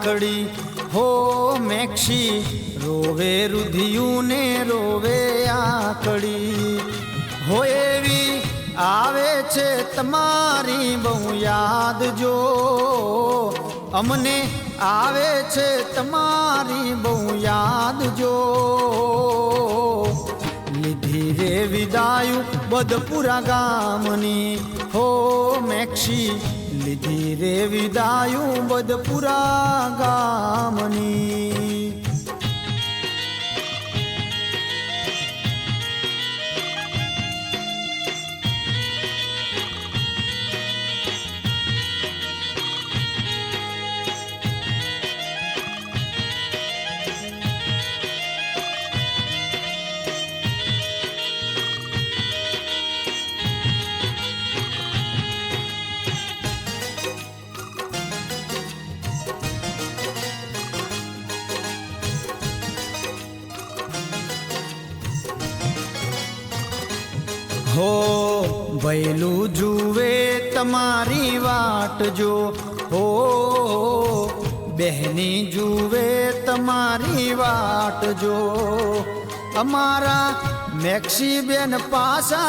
આકડી હો મેક્ષી રોવે રુધિયું ને રોવે આકડી હો એવી આવે છે તમારી બહુ યાદ જો અમને આવે છે તમારી બહુ યાદ જો લીધી રે વિદાયું બદપુરા ગામની હો મેક્ષી લીધી રે વિદાયું બદપુરા ગામની हो भैलू जुवे तमारी वाट जो हो बहनी जुवे तमारी वाट जो अमारा मैक्सी बेन पासा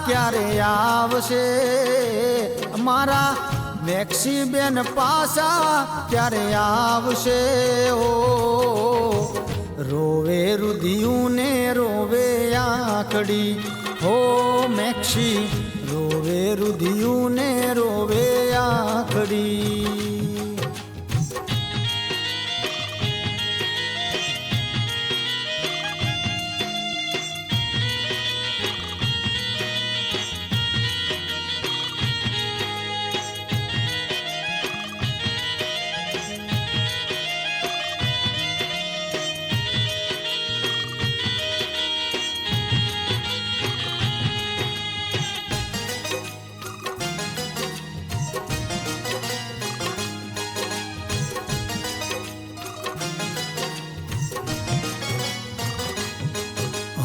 क्यारे आवशे अमारा मैक्सी बेन पासा क्यारे आवशे हो रोवे रुधियूं ने रोवे आकड़ी हो मैक्षी रोवे रुधियूं ने रोवे आकड़ी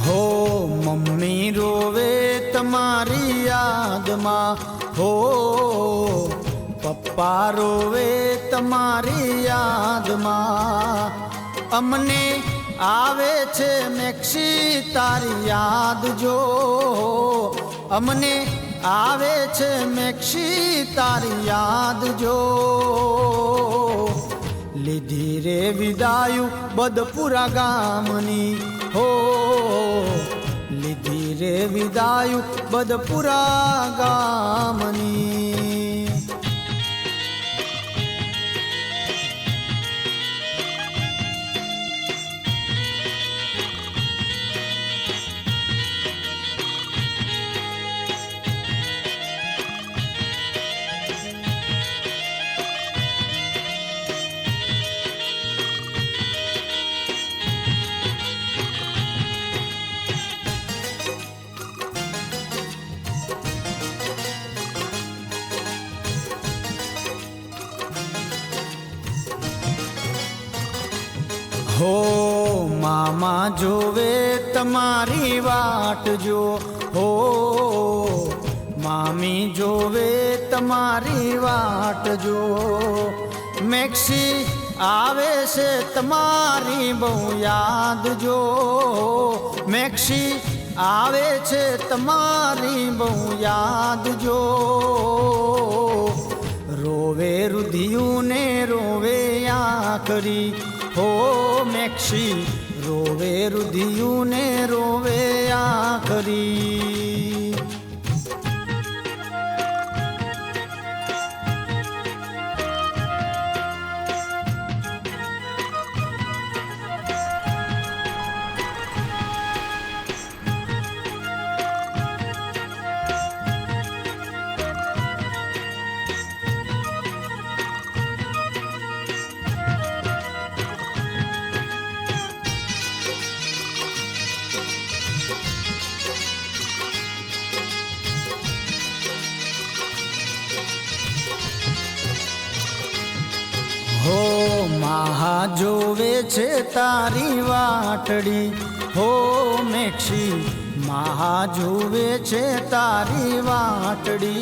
हो मम्मी रोवे तमारी याद मां हो पप्पा रोवे तमारी याद मां अमने आवे छे मैक्षी तारी याद जो अमने आवे छे मैक्षी तारी याद जो લીધી રે વિદાયું બદપુરા ગામની હો લીધી રે વિદાયું બદપુરા ગામની हो मामा जोवे तमारी वाट जो हो मामी जोवे तमारी वाट जो मैक्सी आवे से तमारी बहु याद जो मैक्सी आवे छे तमारी बहु याद जो रोवे रुधियूं ने रोवे आकड़ी हो मैक्षी रोवे रुधियूं ने रोवे आकड़ी हो महा जोवे छे तारी वाटड़ी हो मैक्षी महा जोवे छे तारी वाटड़ी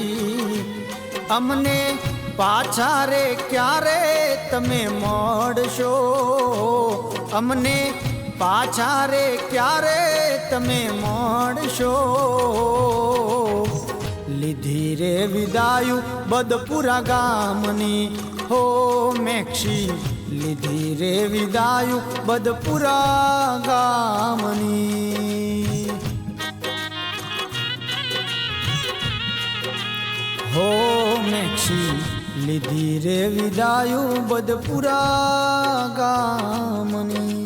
अमने પાછા રે ક્યારે તમે મળશો અમને પાછા રે ક્યારે તમે મળશો લીધી રે વિદાયું બદપુરા ગામની હો મેક્ષી લીધી રે વિદાયું બદપુરા ગામની હો મેક્ષી લીધી રે વિદાયું બદપુરા ગામની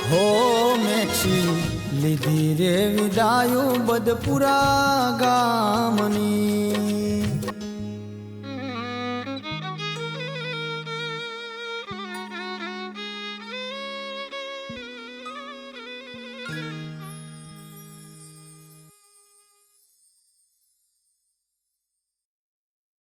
હો મેક્ષી લીધી રે વિદાયું બદપુરા ગામની